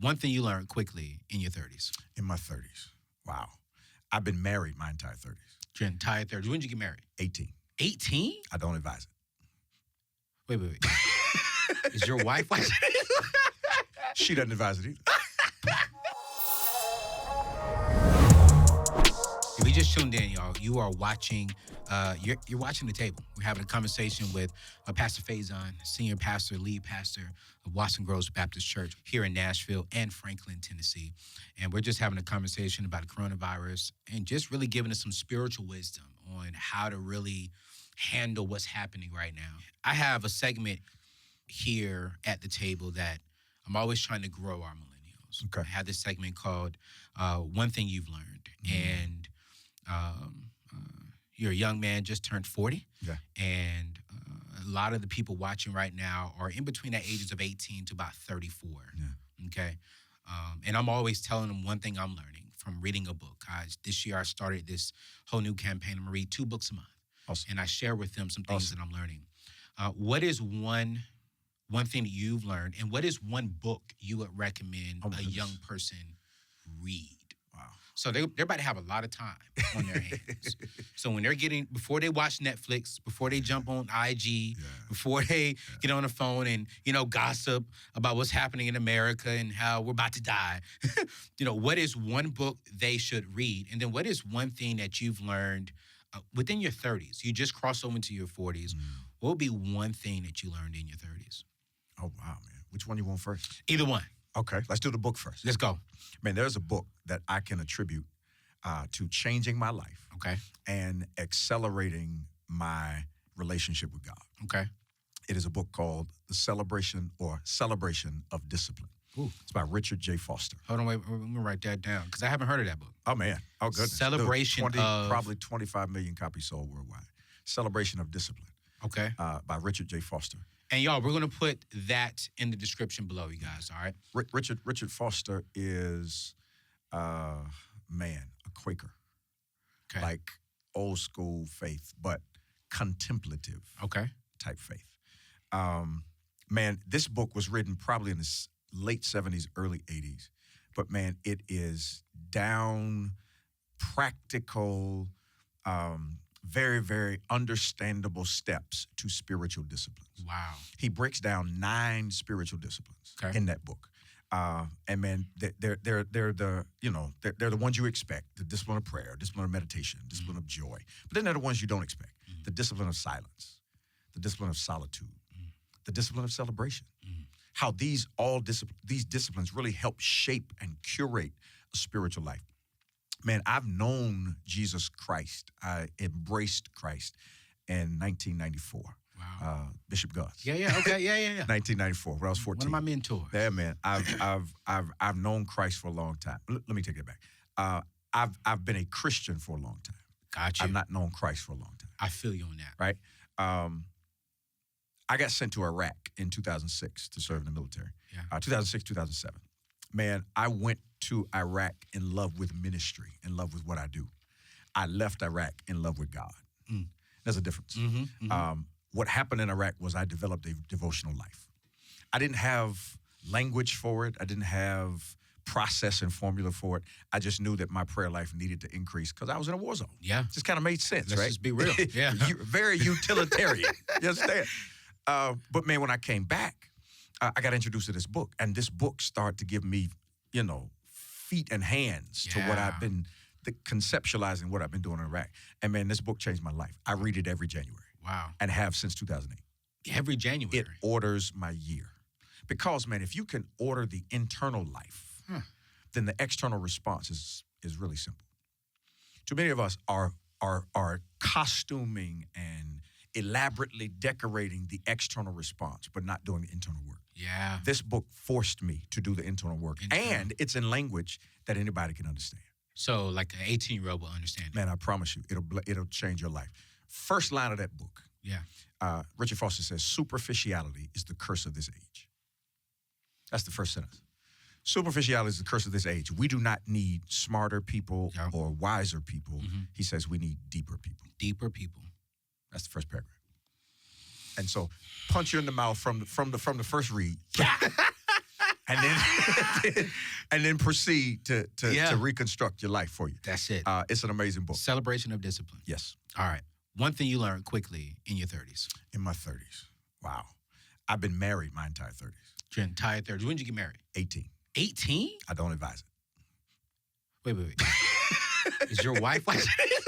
One thing you learned quickly in your 30s. In my 30s. Wow. I've been married my entire 30s. Your entire 30s. When did you get married? 18. 18? I don't advise it. Wait. Is your wife watching it? She doesn't advise it either. If you just tuned in, y'all, you are watching, you're watching The Table. We're having a conversation with Pastor Faison, senior pastor, lead pastor of Watson Groves Baptist Church here in Nashville and Franklin, Tennessee. And we're just having a conversation about the coronavirus and just really giving us some spiritual wisdom on how to really handle what's happening right now. I have a segment here at The Table that I'm always trying to grow our millennials. Okay. I have this segment called One Thing You've Learned. And you're a young man, just turned 40. Yeah. And a lot of the people watching right now are in between the ages of 18 to about 34. Yeah. Okay. And I'm always telling them one thing I'm learning from reading a book. This year I started this whole new campaign. I'm going to read 2 books a month. Awesome. And I share with them some things Awesome. that I'm learning. What is one thing that you've learned, and what is one book you would recommend a young person read? Wow. So they're about to have a lot of time on their hands. So when before they watch Netflix, before they jump on IG, before they get on the phone and, gossip about what's happening in America and how we're about to die, what is one book they should read? And then what is one thing that you've learned within your 30s? You just crossed over into your 40s. What would be one thing that you learned in your 30s? Oh, wow, man. Which one you want first? Either one. Okay, let's do the book first. Let's go. Man, there's a book that I can attribute to changing my life. Okay. And accelerating my relationship with God. Okay. It is a book called The Celebration of Discipline. Ooh. It's by Richard J. Foster. Hold on, wait. I'm going to write that down because I haven't heard of that book. Oh, man. Oh, goodness. Celebration of... Probably 25 million copies sold worldwide. Celebration of Discipline. Okay. By Richard J. Foster. And y'all, we're going to put that in the description below, you guys, all right? Richard Foster is, a Quaker. Okay. Like old school faith, but contemplative type faith. Man, this book was written probably in the late 70s, early 80s. But, man, it is down, practical, very, very understandable steps to spiritual disciplines. Wow. He breaks down 9 spiritual disciplines in that book. And man, they're the ones you expect: the discipline of prayer, discipline of meditation, discipline of joy. But then they're the ones you don't expect: the discipline of silence, the discipline of solitude, the discipline of celebration. How these disciplines really help shape and curate a spiritual life. Man, I've known Jesus Christ. I embraced Christ in 1994. Wow. Bishop Gus. Yeah. Okay. Yeah. 1994, when I was 14. One of my mentors. Yeah, man. I've known Christ for a long time. Let me take it back. I've been a Christian for a long time. Gotcha. I've not known Christ for a long time. I feel you on that. Right? I got sent to Iraq in 2006 to serve in the military. Yeah. 2006, 2007. Man, I went to Iraq in love with ministry, in love with what I do. I left Iraq in love with God. There's a difference. What happened in Iraq was I developed a devotional life. I didn't have language for it. I didn't have process and formula for it. I just knew that my prayer life needed to increase because I was in a war zone. Yeah. Just kind of made sense, Let's right? just be real. Yeah. Very utilitarian. You understand? But man, when I came back, I got introduced to this book, and this book started to give me, feet and hands to what I've been conceptualizing, what I've been doing in Iraq. And man, this book changed my life. I read it every January. Wow. And have since 2008. Every January. It orders my year. Because, man, if you can order the internal life, then the external response is really simple. Too many of us are costuming and elaborately decorating the external response, but not doing the internal work. Yeah. This book forced me to do the internal work. And it's in language that anybody can understand. So like an 18-year-old will understand it. Man, I promise you, it'll change your life. First line of that book. Yeah. Richard Foster says, superficiality is the curse of this age. That's the first sentence. Superficiality is the curse of this age. We do not need smarter people or wiser people. He says we need deeper people. Deeper people. That's the first paragraph. And so, punch you in the mouth from the first read. and then and then proceed to reconstruct your life for you. That's it. It's an amazing book. Celebration of Discipline. Yes. All right. One thing you learned quickly in your 30s. In my 30s. Wow. I've been married my entire 30s. Your entire 30s. When did you get married? 18. 18? I don't advise Wait. it. Is your wife watching this?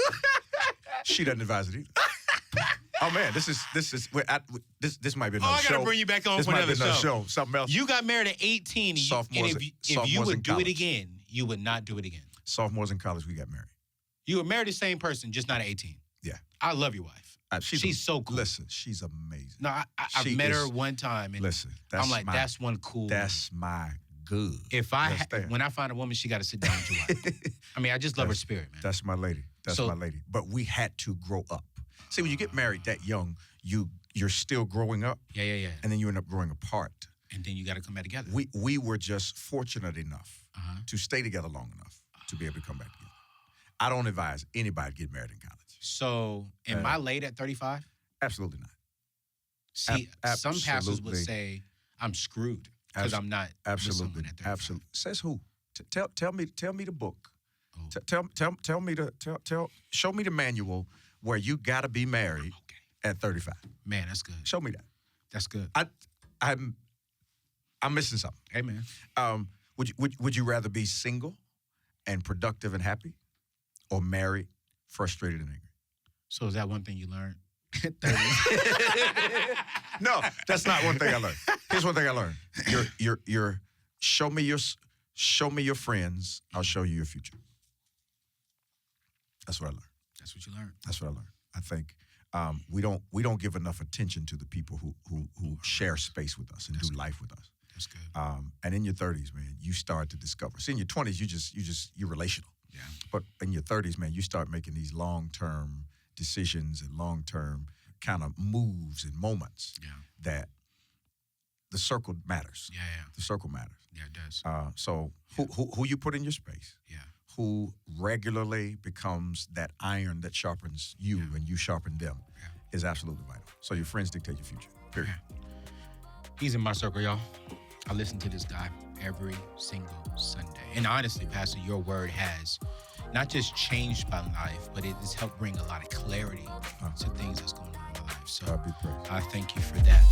She doesn't advise it either. Oh man, this might be another show. I gotta bring you back on this for might another be another show. Something else. You got married at 18. Sophomores, and if you would do it again, you would not do it again. Sophomores in college, we got married. You were married to the same person, just not at 18. Yeah. I love your wife. She's so cool. Listen, she's amazing. No, I've met her one time, and listen, I'm like, that's one cool. That's my good. When I find a woman, she got to sit down and do it. I mean, I just love her spirit, man. That's my lady. That's my lady. But we had to grow up. See, when you get married that young, you're still growing up. Yeah. And then you end up growing apart. And then you got to come back together. We were just fortunate enough to stay together long enough to be able to come back together. I don't advise anybody to get married in college. So, am I late at 35? Absolutely not. See, some pastors would say I'm screwed because I'm not absolutely with someone at 35. Absolutely. Says who? Tell me the book. Oh. Tell me show me the manual where you got to be married at 35. Man, that's good. Show me that. That's good. I'm missing something. Hey, man. Would you rather be single and productive and happy, or married, frustrated and angry? So is that one thing you learned? No, that's not one thing I learned. Here's one thing I learned. You're show me your friends, I'll show you your future. That's what I learned. That's what you learned. That's what I learned. I think we don't give enough attention to the people who share space with us and do life with us. That's good. And in your 30s, man, you start to discover. See, in your 20s, you're relational. Yeah. But in your 30s, man, you start making these long-term decisions and long-term kind of moves and moments that the circle matters. Yeah. The circle matters. Yeah, it does. So who you put in your space, who regularly becomes that iron that sharpens you and you sharpen them is absolutely vital. So your friends dictate your future, period. Yeah. He's in my circle, y'all. I listen to this guy every single Sunday. And honestly, Pastor, your word has not just changed my life, but it has helped bring a lot of clarity to things that's going on in my life. So God be praised. I thank you for that.